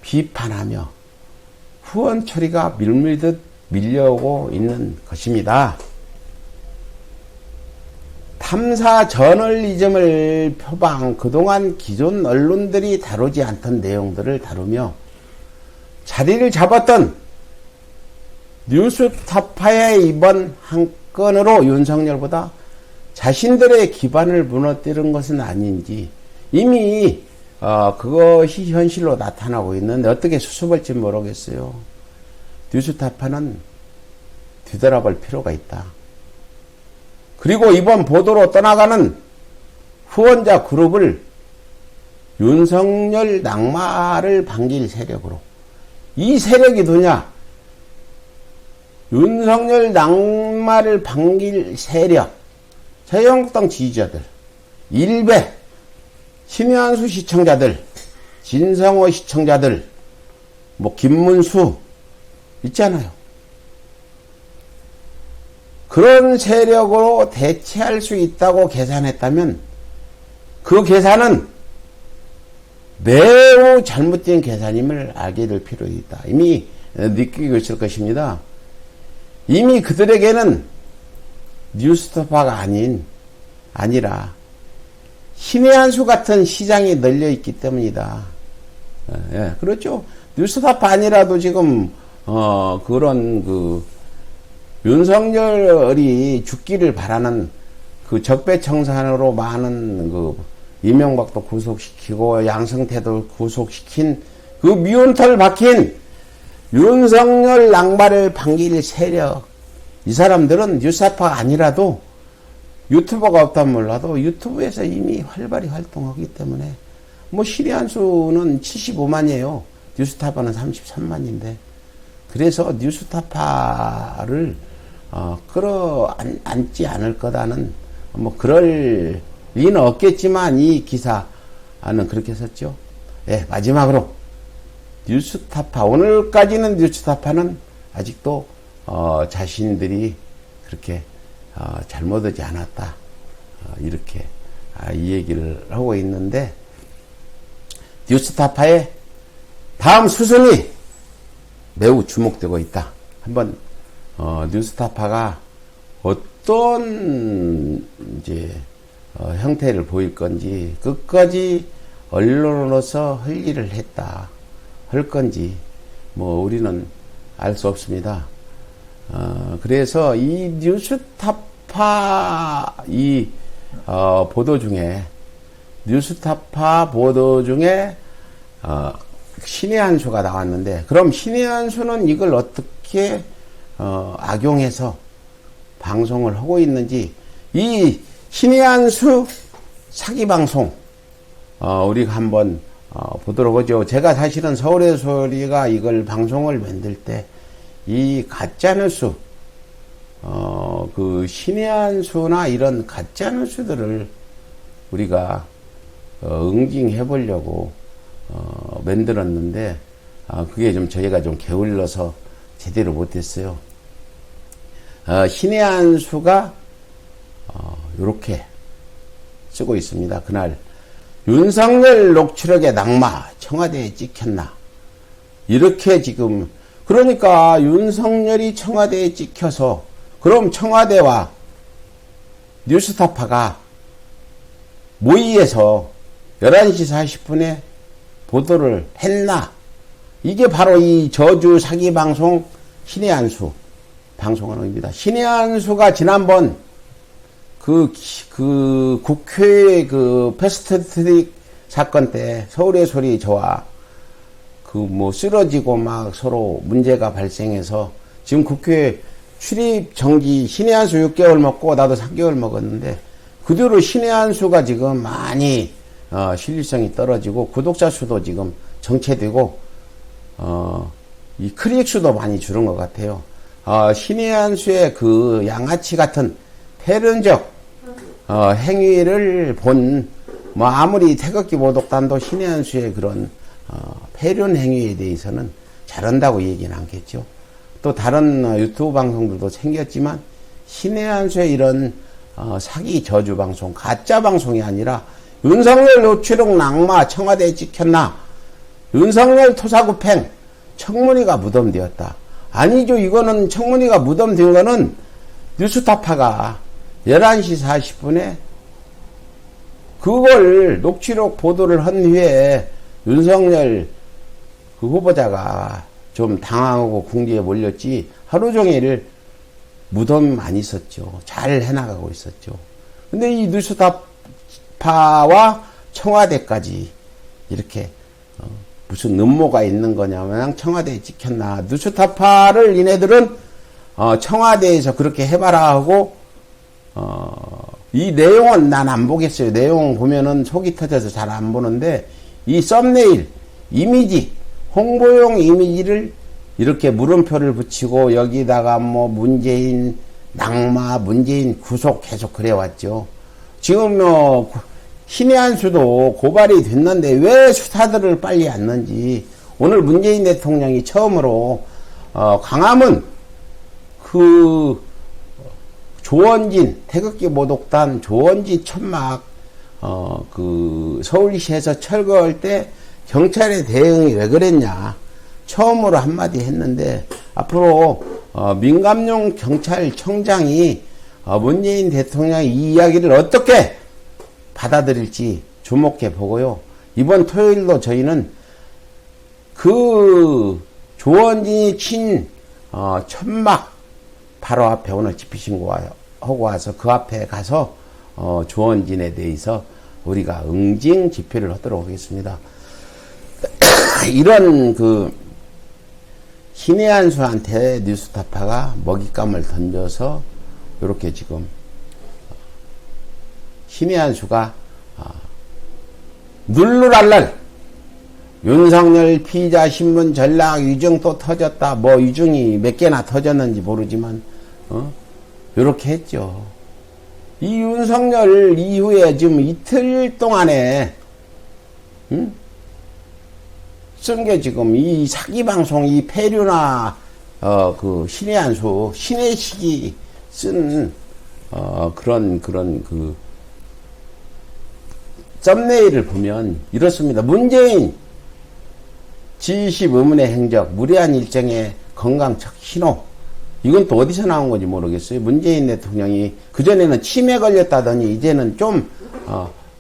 비판하며 후원 처리가 밀밀듯 밀려오고 있는 것입니다. 탐사 저널리즘을 표방 그동안 기존 언론들이 다루지 않던 내용들을 다루며 자리를 잡았던 뉴스타파의 이번 한 건으로 윤석열보다 자신들의 기반을 무너뜨린 것은 아닌지 이미 그것이 현실로 나타나고 있는데 어떻게 수습할지 모르겠어요. 뉴스타파는 뒤돌아볼 필요가 있다. 그리고 이번 보도로 떠나가는 후원자 그룹을 윤석열 낙마를 반길 세력으로 이 세력이 누냐? 윤석열 낙마를 반길 세력 자유한국당 지지자들 일베 신현수 시청자들 진성호 시청자들 김문수 있잖아요. 그런 세력으로 대체할 수 있다고 계산했다면 그 계산은 매우 잘못된 계산임을 알게 될 필요가 있다. 이미 느끼고 있을 것입니다. 이미 그들에게는 뉴스타파가 아니라 신의 한 수 같은 시장이 널려 있기 때문이다. 예, 그렇죠. 뉴스타파 아니라도 지금 그런 윤석열이 죽기를 바라는 그 적폐청산으로 많은 이명박도 구속시키고 양승태도 구속시킨 그 미운털 박힌 윤석열 낭발을 반길 세력, 이 사람들은 뉴스타파가 아니라도 유튜버가 없다면 몰라도 유튜브에서 이미 활발히 활동하기 때문에 뭐 신의 한 수는 75만이에요. 뉴스타파는 33만인데 그래서 뉴스타파를 끌어안지 않을 거다는 뭐 그럴 리는 없겠지만 이 기사는 그렇게 썼죠. 예, 마지막으로 뉴스타파, 오늘까지는 뉴스타파는 아직도 자신들이 그렇게 잘못하지 않았다, 이렇게 이 얘기를 하고 있는데, 뉴스타파의 다음 수순이 매우 주목되고 있다. 한번 뉴스타파가 어떤 이제 형태를 보일 건지, 끝까지 언론으로서 할 일을 했다 할 건지 뭐 우리는 알 수 없습니다. 그래서 이 뉴스타파 보도 중에 신의 한 수가 나왔는데, 그럼 신의 한 수는 이걸 어떻게 악용해서 방송을 하고 있는지, 이 신의 한 수 사기 방송 우리가 한번 보도록 하죠. 제가 사실은 서울의 소리가 이걸 방송을 만들 때 이 가짜뉴스, 그 신의 한 수나 이런 가짜뉴스들을 우리가 응징해 보려고 만들었는데, 그게 좀 저희가 좀 게을러서 제대로 못했어요. 신의 한 수가 요렇게 쓰고 있습니다. 그날 윤석열 녹취록의 낙마 청와대에 찍혔나, 이렇게 지금, 그러니까 윤석열이 청와대에 찍혀서 그럼 청와대와 뉴스타파가 모의해서 11시 40분에 보도를 했나, 이게 바로 이 저주 사기 방송 신의 한 수 방송하는 겁니다. 신의 한 수가 지난번 국회 패스트트릭 사건 때 서울의 소리 저와 쓰러지고 막 서로 문제가 발생해서 지금 국회 출입 정지 신의 한 수 6개월 먹고 나도 3개월 먹었는데, 그 뒤로 신의 한 수가 지금 많이 신뢰성이 떨어지고 구독자 수도 지금 정체되고 이 클릭 수도 많이 줄은 것 같아요. 신의 한 수의 그 양아치 같은 패륜적 행위를 본, 아무리 태극기 모독단도 신의 한 수의 그런 패륜 행위에 대해서는 잘한다고 얘기는 않겠죠. 또 다른 유튜브 방송들도 생겼지만 신의 한 수의 이런 사기 저주 방송, 가짜 방송이 아니라 윤석열 녹취록 낙마 청와대에 찍혔나, 윤석열 토사구팽 청문회가 무덤되었다. 아니죠. 이거는 청문회가 무덤된 거는 뉴스타파가 11시 40분에 그걸 녹취록 보도를 한 후에 윤석열 그 후보자가 좀 당황하고 궁지에 몰렸지, 하루 종일 무덤 안 있었죠. 잘 해나가고 있었죠. 근데 이 뉴스타파와 청와대까지 이렇게 무슨 음모가 있는 거냐면, 청와대에 찍혔나, 뉴스타파를 이네들은 청와대에서 그렇게 해봐라 하고, 이 내용은 난 안 보겠어요. 내용 보면은 속이 터져서 잘 안 보는데, 이 썸네일 이미지, 홍보용 이미지를 이렇게 물음표를 붙이고 여기다가 문재인 낙마, 문재인 구속 계속 그래왔죠. 지금 신의 한 수도 고발이 됐는데 왜 수사들을 빨리 안는지, 오늘 문재인 대통령이 처음으로 광화문 조원진 태극기 모독단 조원진 천막 서울시에서 철거할 때 경찰의 대응이 왜 그랬냐 처음으로 한마디 했는데, 앞으로 민감용 경찰청장이 문재인 대통령의 이 이야기를 어떻게 받아들일지 주목해 보고요. 이번 토요일도 저희는 그 조원진이 친 천막 바로 앞에 오늘 집회신고하고 와서 그 앞에 가서 조원진에 대해서 우리가 응징 집회를 하도록 하겠습니다. 이런 그 신의 한 수한테 뉴스타파가 먹잇감을 던져서 이렇게 지금 신의 한 수가 눌룰랄랄 윤석열 피의자 신문 전락 위증 또 터졌다. 뭐 위증이 몇 개나 터졌는지 모르지만 요렇게 했죠. 이 윤석열 이후에 지금 이틀 동안에 쓴 게 지금 이 사기 방송 이 폐류나 그 신의 한수 신의 시기 쓴 그런 그 썸네일을 보면 이렇습니다. 문재인 G20 의문의 행적, 무리한 일정의 건강적 신호. 이건 또 어디서 나온 건지 모르겠어요. 문재인 대통령이 그전에는 치매 걸렸다더니 이제는 좀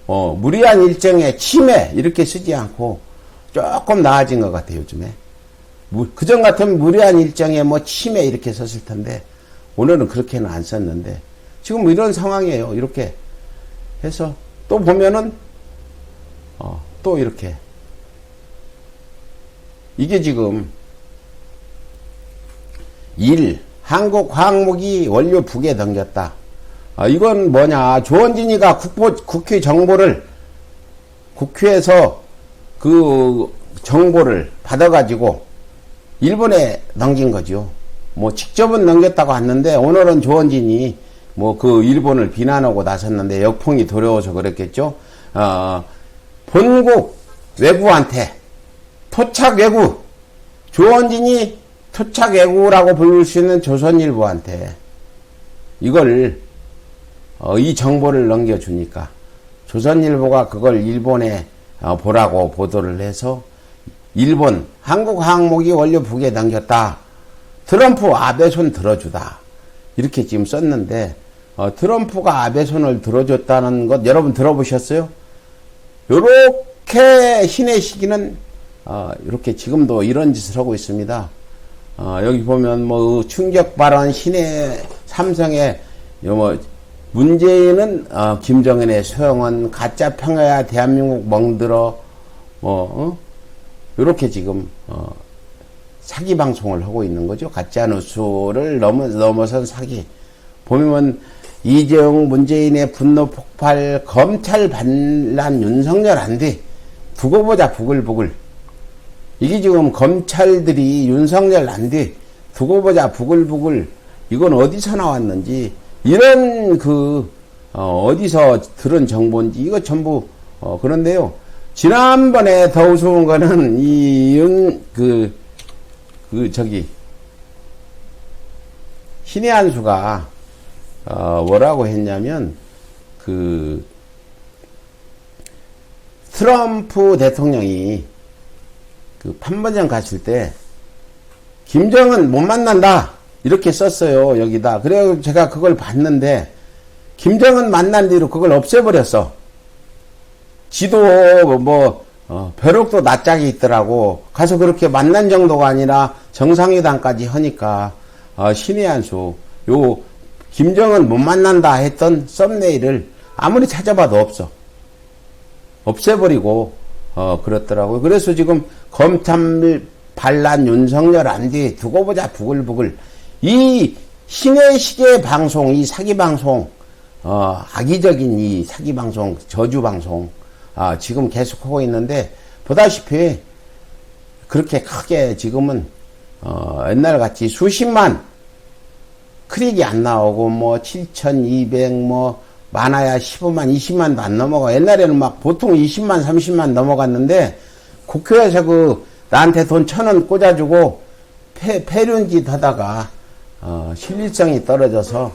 무리한 일정의 치매 이렇게 쓰지 않고 조금 나아진 것 같아요. 요즘에. 그전 같으면 무리한 일정에 뭐 치매 이렇게 썼을 텐데 오늘은 그렇게는 안 썼는데 지금 이런 상황이에요. 이렇게 해서 또 보면은 또 이렇게 이게 지금 한국화학무기 원료 북에 넘겼다. 이건 뭐냐. 조원진이가 국회 정보를 국회에서 그 정보를 받아가지고 일본에 넘긴 거죠. 뭐 직접은 넘겼다고 했는데 오늘은 조원진이 뭐 그 일본을 비난하고 나섰는데 역풍이 두려워서 그랬겠죠. 본국 외구한테 토착 외구 조원진이 토착 외구라고 부를 수 있는 조선일보한테 이걸 이 정보를 넘겨주니까 조선일보가 그걸 일본에 보라고 보도를 해서 일본 한국화학무기 원료 북에 넘겼다. 트럼프 아베 손 들어주다. 이렇게 지금 썼는데 트럼프가 아베 손을 들어줬다는 것 여러분 들어보셨어요? 요렇게 신의 시기는 이렇게 지금도 이런 짓을 하고 있습니다. 여기 보면 뭐 충격 발언 신의 삼성의 뭐 문재인은 김정은의 소형은 가짜 평화야 대한민국 멍들어 뭐 이렇게 지금 사기 방송을 하고 있는 거죠. 가짜 뉴스를 넘어선 사기. 보면 이재용 문재인의 분노 폭발 검찰 반란 윤석열 안 돼. 두고 보자 부글부글. 이게 지금 검찰들이 윤석열 안 돼. 두고 보자 부글부글. 이건 어디서 나왔는지 이런 어디서 들은 정보인지 이거 전부 그런데요. 지난번에 더 우스운 거는 신의 한수가 뭐라고 했냐면 트럼프 대통령이 판문점 갔을 때 김정은 못 만난다 이렇게 썼어요. 여기다. 그래서 제가 그걸 봤는데 김정은 만난 뒤로 그걸 없애버렸어. 지도 벼룩도 낯짝이 있더라고. 가서 그렇게 만난 정도가 아니라 정상회담까지 하니까 신의 한수 요 김정은 못 만난다 했던 썸네일을 아무리 찾아봐도 없어. 없애버리고 그렇더라고요. 그래서 지금 검찰 반란 윤석열 안 돼 두고 보자 부글부글. 이 신의 시계 방송 이 사기 방송 악의적인 이 사기 방송 저주 방송 지금 계속하고 있는데 보다시피 그렇게 크게 지금은 옛날같이 수십만 클릭이 안 나오고 뭐 7,200 뭐 많아야 15만 20만도 안 넘어가. 옛날에는 막 보통 20만 30만 넘어갔는데 국회에서 나한테 돈 1,000원 꽂아주고 폐륜짓 하다가 신뢰성이 떨어져서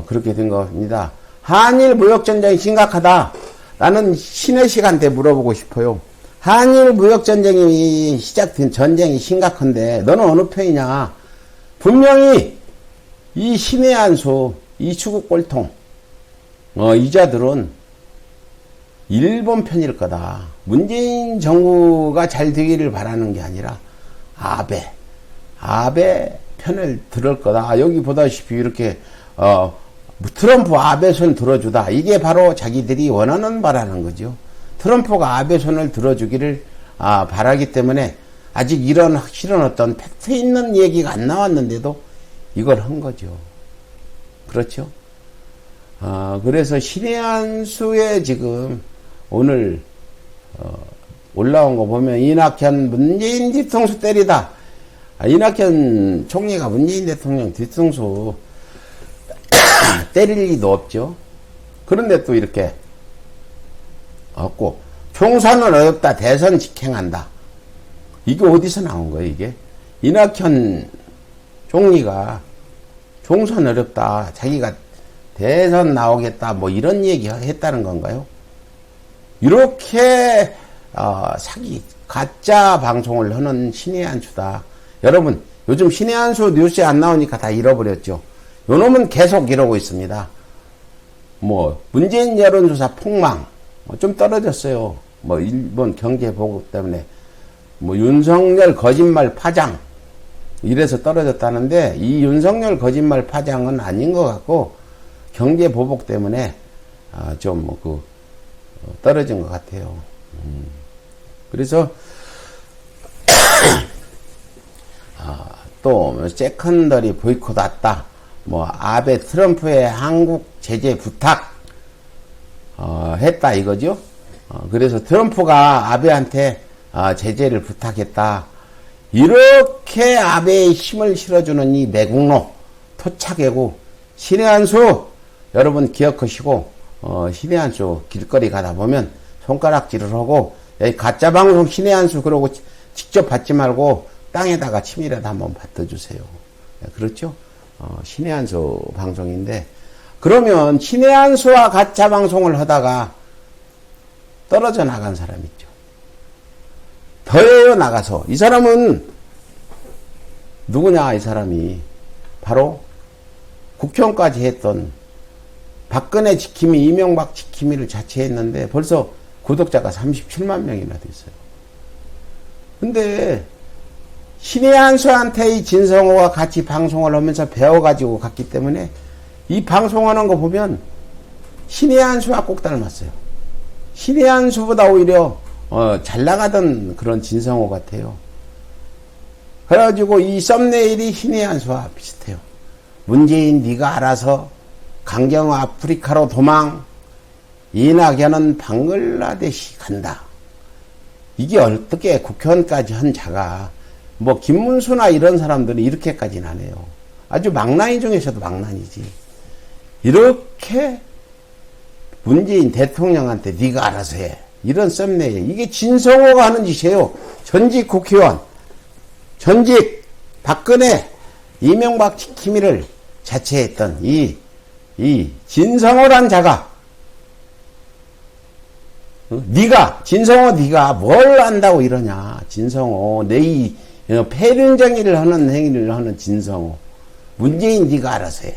그렇게 된 겁니다. 한일 무역전쟁이 심각하다. 나는 신의 시간대 물어보고 싶어요. 한일 무역전쟁이 시작된 전쟁이 심각한데 너는 어느 편이냐? 분명히 이 신의 한수, 이 수국 꼴통, 이자들은 일본 편일 거다. 문재인 정부가 잘 되기를 바라는 게 아니라 아베 편을 들을 거다. 여기 보다시피 이렇게 트럼프 아베 손 들어주다. 이게 바로 자기들이 원하는 바라는 거죠. 트럼프가 아베 손을 들어주기를 바라기 때문에 아직 이런 확실한 어떤 팩트 있는 얘기가 안 나왔는데도 이걸 한 거죠. 그렇죠? 그래서 신의 한수에 지금 오늘 올라온 거 보면 이낙연 문재인 뒤통수 때리다. 이낙연 총리가 문재인 대통령 뒤통수 때릴 리도 없죠. 그런데 또 이렇게 없고 총선은 어렵다. 대선 직행한다. 이게 어디서 나온 거예요, 이게? 이낙연 총리가 총선 어렵다. 자기가 대선 나오겠다. 뭐 이런 얘기 했다는 건가요? 이렇게 사기 가짜 방송을 하는 신의 한수다. 여러분 요즘 신의 한수 뉴스에 안 나오니까 다 잃어버렸죠. 요놈은 계속 이러고 있습니다. 뭐 문재인 여론조사 폭망 좀 떨어졌어요. 뭐 일본 경제 보복 때문에 뭐 윤석열 거짓말 파장 이래서 떨어졌다는데 이 윤석열 거짓말 파장은 아닌 것 같고 경제 보복 때문에 좀 떨어진 것 같아요. 그래서 또 세컨더리 보이콧 왔다. 뭐 아베 트럼프의 한국 제재 부탁 했다 이거죠. 그래서 트럼프가 아베한테 제재를 부탁했다. 이렇게 아베의 힘을 실어주는 이 매국노 토착애고 신의 한수 여러분 기억하시고 신의 한수 길거리 가다 보면 손가락질을 하고 여기 가짜방송 신의 한수 그러고 직접 받지 말고 땅에다가 침이라도 한번 받아주세요. 그렇죠? 신의 한수 방송인데 그러면 신의 한수와 가짜방송을 하다가 떨어져 나간 사람 있죠. 더해요 나가서 이 사람은 누구냐 이 사람이 바로 국회의원까지 했던 박근혜 지킴이 이명박 지킴이를 자처했는데 벌써 구독자가 37만 명이나 됐어요. 근데 신의 한수한테 이 진성호가 같이 방송을 하면서 배워가지고 갔기 때문에 이 방송하는 거 보면 신의 한수와 꼭 닮았어요. 신의 한수보다 오히려 잘 나가던 그런 진성호 같아요. 그래가지고 이 썸네일이 신의 한수와 비슷해요. 문재인 네가 알아서 강경 아프리카로 도망 이낙연은 방글라데시 간다. 이게 어떻게 국회의원까지 한 자가 뭐 김문수나 이런 사람들은 이렇게까지는 안 해요. 아주 망나니 중에서도 망나니지. 이렇게 문재인 대통령한테 네가 알아서 해. 이런 썸네일. 이게 진성호가 하는 짓이에요. 전직 국회의원, 전직 박근혜, 이명박 지킴이를 자처했던 이 진성호란 자가 진성호 네가 뭘 안다고 이러냐. 진성호 내 이 폐륜정의를 하는 행위를 하는 진성호. 문재인 네가 알아서 해.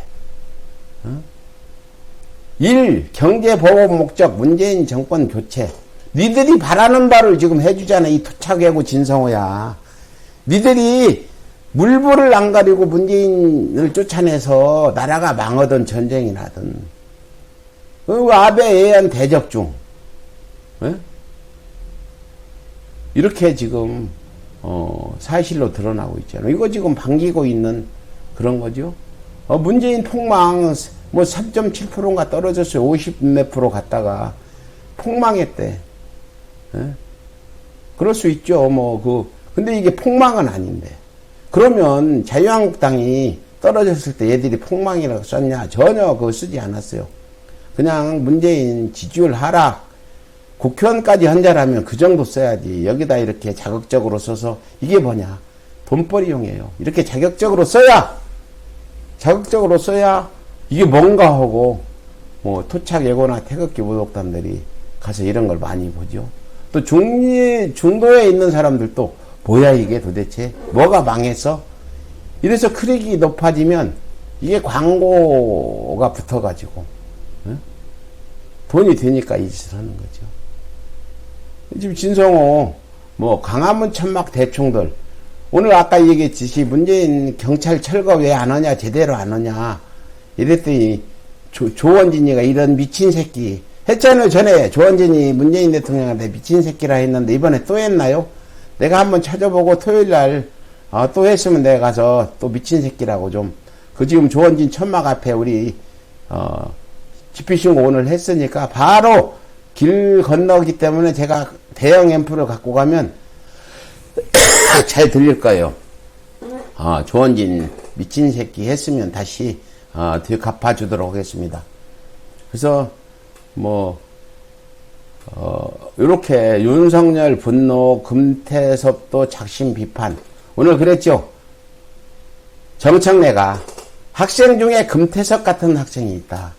경제보복 목적 문재인 정권 교체. 니들이 바라는 바를 지금 해주잖아. 이 토착애고 진성호야. 니들이 물불을 안 가리고 문재인을 쫓아내서 나라가 망하던 전쟁이 나던 아베 애한 대적 중 이렇게 지금 사실로 드러나고 있잖아요. 이거 지금 반기고 있는 그런 거죠. 문재인 폭망 뭐 3.7%인가 떨어졌어요. 50 몇 프로 갔다가 폭망했대. 그럴 수 있죠. 근데 이게 폭망은 아닌데. 그러면 자유한국당이 떨어졌을 때 얘들이 폭망이라고 썼냐? 전혀 그거 쓰지 않았어요. 그냥 문재인 지지율 하락, 국회의원까지 한자라면 그 정도 써야지. 여기다 이렇게 자극적으로 써서 이게 뭐냐? 돈벌이용이에요. 이렇게 자극적으로 써야 이게 뭔가 하고 토착 예고나 태극기 모독단들이 가서 이런 걸 많이 보죠. 또 중도에 있는 사람들도 뭐야 이게 도대체 뭐가 망했어? 이래서 클릭이 높아지면 이게 광고가 붙어가지고 돈이 되니까 이 짓을 하는 거죠. 지금 진성호 뭐 강화문 천막 대충들 오늘 아까 얘기했듯이 문재인 경찰 철거 왜 안 하냐 제대로 안 하냐 이랬더니 조원진이가 이런 미친 새끼 했잖아요. 전에 조원진이 문재인 대통령한테 미친 새끼라 했는데 이번에 또 했나요? 내가 한번 찾아보고 토요일날 또 했으면 내가 가서 또 미친 새끼라고 좀 그 지금 조원진 천막 앞에 우리 집회신고 오늘 했으니까 바로 길 건너기 때문에 제가 대형 앰프를 갖고 가면 잘 들릴 거예요. 조원진 미친 새끼 했으면 다시 갚아주도록 하겠습니다. 그래서 요렇게 윤석열 분노, 금태섭도 작심 비판. 오늘 그랬죠? 정청래가 학생 중에 금태섭 같은 학생이 있다.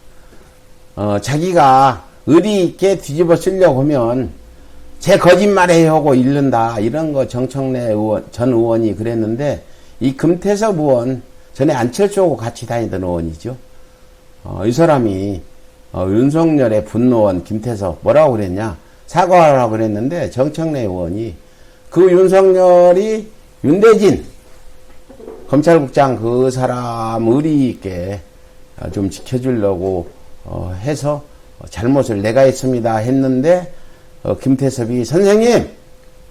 자기가 의리 있게 뒤집어 쓰려고 하면 제 거짓말해요 하고 잃는다. 이런 거 정청래 전 의원이 그랬는데 이 금태섭 의원 전에 안철수하고 같이 다니던 의원이죠. 이 사람이 윤석열의 분노원 김태섭 뭐라고 그랬냐 사과하라고 그랬는데 정청래 의원이 그 윤석열이 윤대진 검찰국장 그 사람 의리 있게 좀 지켜주려고 해서 잘못을 내가 했습니다 했는데 김태섭이 선생님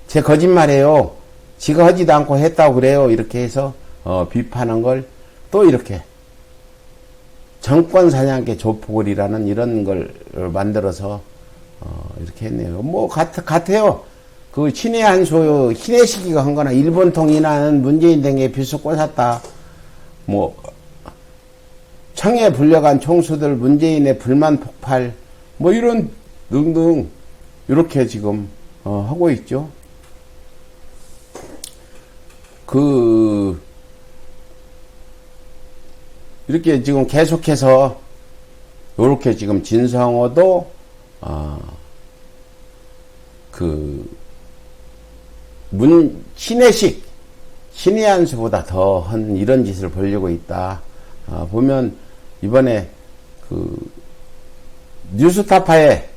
제 거짓말이에요 지가 하지도 않고 했다고 그래요 이렇게 해서 비판한 걸 또 이렇게 정권 사냥개 조폭을이라는 이런 걸 만들어서 이렇게 했네요. 뭐 같아요. 그 신의 한 수 신의식이가 한 거나 일본통 인하는 문재인 등에 비수 꽂았다. 뭐 청에 불려간 총수들 문재인의 불만 폭발 뭐 이런 등등 이렇게 지금 하고 있죠. 이렇게 지금 계속해서 요렇게 지금 진성호도 신의식 신의 한 수보다 더한 이런 짓을 벌이고 있다. 보면 이번에 뉴스타파의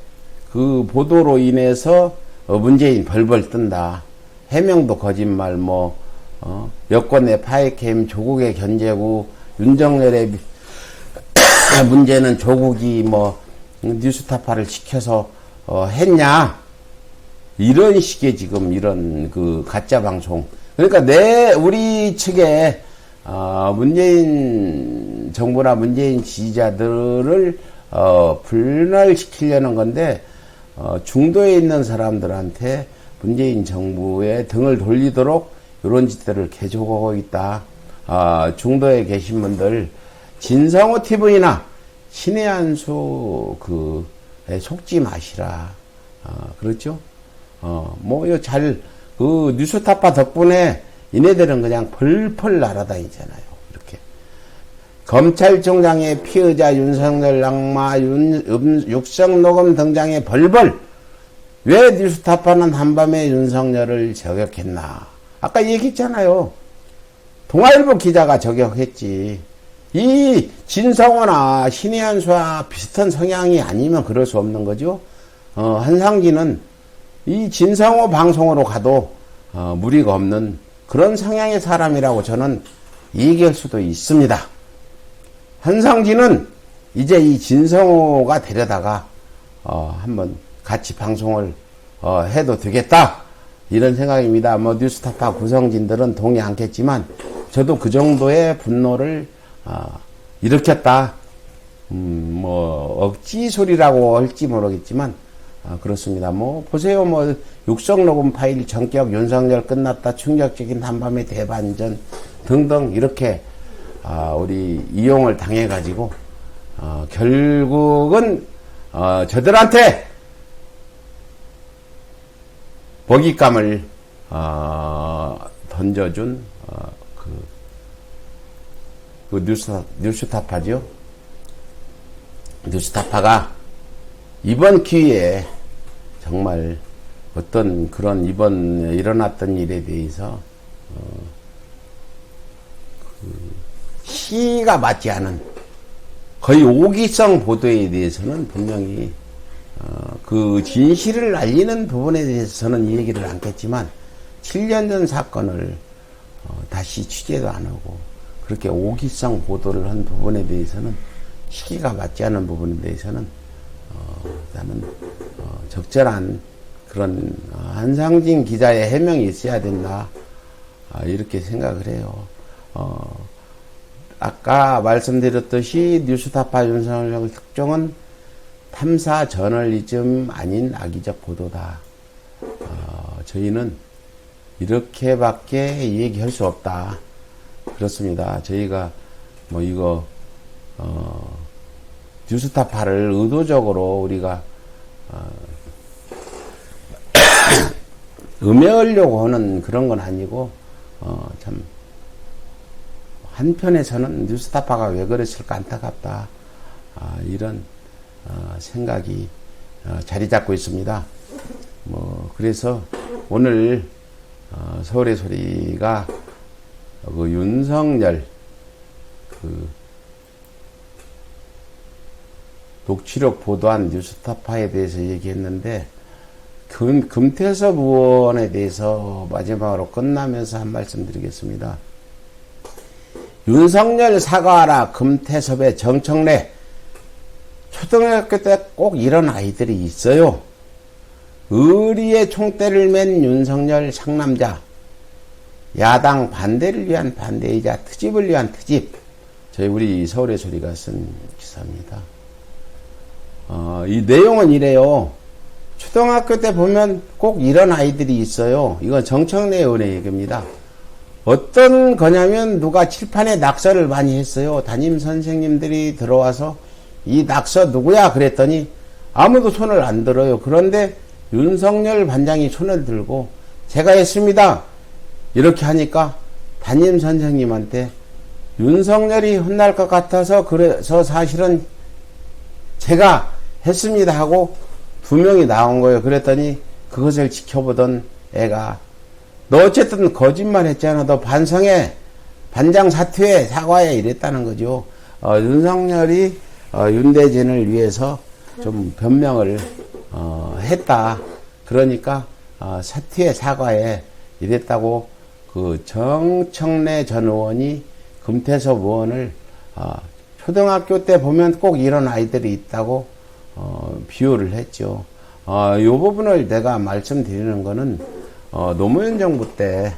그 보도로 인해서 문재인 벌벌 뜬다. 해명도 거짓말 여권의 파이캠 조국의 견제구 윤석열의 문제는 조국이 뉴스타파를 시켜서 했냐 이런 식의 지금 이런 가짜 방송 그러니까 우리 측에 문재인 정부나 문재인 지지자들을 분열시키려는 건데 중도에 있는 사람들한테 문재인 정부의 등을 돌리도록 이런 짓들을 계속하고 있다. 중도에 계신 분들 진성호 TV나 신의 한수 속지 마시라. 그렇죠? 뉴스타파 덕분에 이네들은 그냥 펄펄 날아다니잖아요. 이렇게. 검찰총장의 피의자 윤석열 악마, 육성녹음 등장에 벌벌. 왜 뉴스타파는 한밤에 윤석열을 저격했나? 아까 얘기했잖아요. 동아일보 기자가 저격했지. 이 진성호나 신의 한수와 비슷한 성향이 아니면 그럴 수 없는 거죠. 한상진은 이 진성호 방송으로 가도 무리가 없는 그런 성향의 사람이라고 저는 얘기할 수도 있습니다. 한상진은 이제 이 진성호가 데려다가 한번 같이 방송을 해도 되겠다 이런 생각입니다. 뉴스타파 구성진들은 동의 않겠지만 저도 그 정도의 분노를 일으켰다. 억지 소리라고 할지 모르겠지만 그렇습니다. 보세요. 육성 녹음 파일 전격 윤석열 끝났다. 충격적인 한밤의 대반전 등등 이렇게 우리 이용을 당해가지고 결국은 저들한테 먹잇감을 던져준 뉴스타파죠. 뉴스타파가 이번 기회에 정말 어떤 그런 이번 일어났던 일에 대해서 시기가 맞지 않은 거의 오기성 보도에 대해서는 분명히 그 진실을 알리는 부분에 대해서는 이 얘기를 않겠지만 7년 전 사건을 다시 취재도 안 하고 그렇게 오기성 보도를 한 부분에 대해서는 시기가 맞지 않은 부분에 대해서는 나는 적절한 그런 한상진 기자의 해명이 있어야 된다 이렇게 생각을 해요. 아까 말씀드렸듯이 뉴스타파 윤석열 특종은 탐사 저널리즘 아닌 악의적 보도다. 저희는 이렇게밖에 얘기할 수 없다. 그렇습니다. 저희가 뭐 이거 뉴스타파를 의도적으로 우리가 음해하려고 하는 그런 건 아니고 참 한편에서는 뉴스타파가 왜 그랬을까 안타깝다. 이런 생각이 자리 잡고 있습니다. 그래서 오늘 서울의 소리가 그 윤석열 녹취록 보도한 뉴스타파에 대해서 얘기했는데 금태섭 의원에 대해서 마지막으로 끝나면서 한 말씀 드리겠습니다. 윤석열 사과하라 금태섭의 정청래. 초등학교 때 꼭 이런 아이들이 있어요. 의리의 총대를 맨 윤석열 상남자. 야당 반대를 위한 반대이자 트집을 위한 트집. 우리 서울의 소리가 쓴 기사입니다. 이 내용은 이래요. 초등학교 때 보면 꼭 이런 아이들이 있어요. 이건 정청래 의원의 얘기입니다. 어떤 거냐면 누가 칠판에 낙서를 많이 했어요. 담임 선생님들이 들어와서 이 낙서 누구야 그랬더니 아무도 손을 안 들어요. 그런데 윤석열 반장이 손을 들고 제가 했습니다. 이렇게 하니까 담임 선생님한테 윤석열이 혼날 것 같아서 그래서 사실은 제가 했습니다 하고 2명이 나온 거예요. 그랬더니 그것을 지켜보던 애가 너 어쨌든 거짓말 했잖아. 너 반성해. 반장 사퇴해. 사과해. 이랬다는 거죠. 윤석열이 윤대진을 위해서 좀 변명을 했다. 그러니까 사퇴해. 사과해. 이랬다고 그 정청래 전 의원이 금태섭 의원을 초등학교 때 보면 꼭 이런 아이들이 있다고 비유를 했죠. 이 부분을 내가 말씀드리는 거는 노무현 정부 때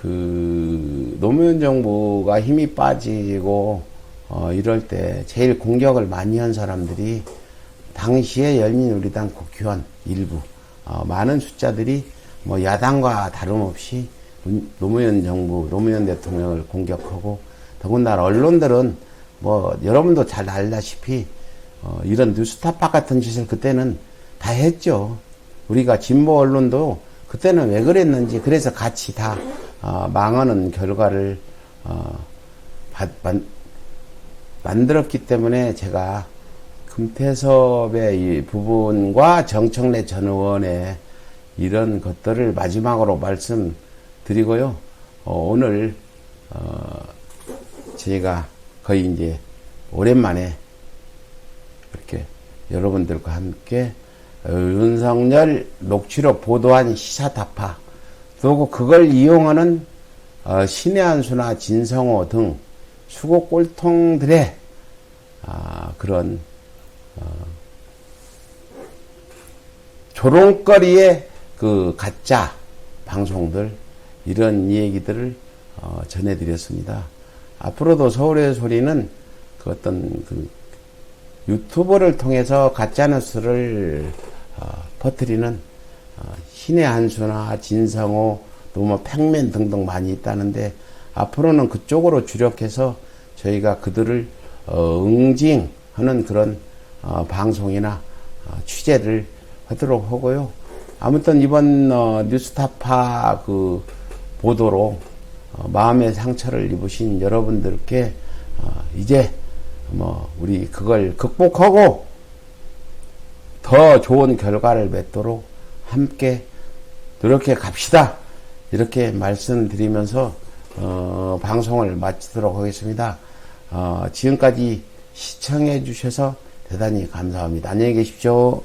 노무현 정부가 힘이 빠지고 이럴 때 제일 공격을 많이 한 사람들이 당시에 열린우리당 국회의원 일부 많은 숫자들이 뭐 야당과 다름없이 노무현 정부, 노무현 대통령을 공격하고 더군다나 언론들은 뭐 여러분도 잘 알다시피 이런 뉴스타파 같은 짓을 그때는 다 했죠. 우리가 진보 언론도 그때는 왜 그랬는지 그래서 같이 다 망하는 결과를 만들었기 때문에 제가 금태섭의 이 부분과 정청래 전 의원의 이런 것들을 마지막으로 말씀드리고요. 오늘 저희가 거의 이제 오랜만에 이렇게 여러분들과 함께 윤석열 녹취록 보도한 시사타파 그리고 그걸 이용하는 신의 한수나 진성호 등 수고 꼴통들의 그런 조롱거리의 그 가짜 방송들 이런 얘기들을 전해드렸습니다. 앞으로도 서울의 소리는 그 어떤 그 유튜브를 통해서 가짜뉴스를 퍼뜨리는 신의 한수나 진성호 또 뭐 팩맨 등등 많이 있다는데 앞으로는 그쪽으로 주력해서 저희가 그들을 응징하는 그런 방송이나 취재를 하도록 하고요. 아무튼 이번 뉴스타파 그 보도로 마음의 상처를 입으신 여러분들께 이제 뭐 우리 그걸 극복하고 더 좋은 결과를 맺도록 함께 노력해 갑시다. 이렇게 말씀드리면서 방송을 마치도록 하겠습니다. 지금까지 시청해 주셔서 대단히 감사합니다. 안녕히 계십시오.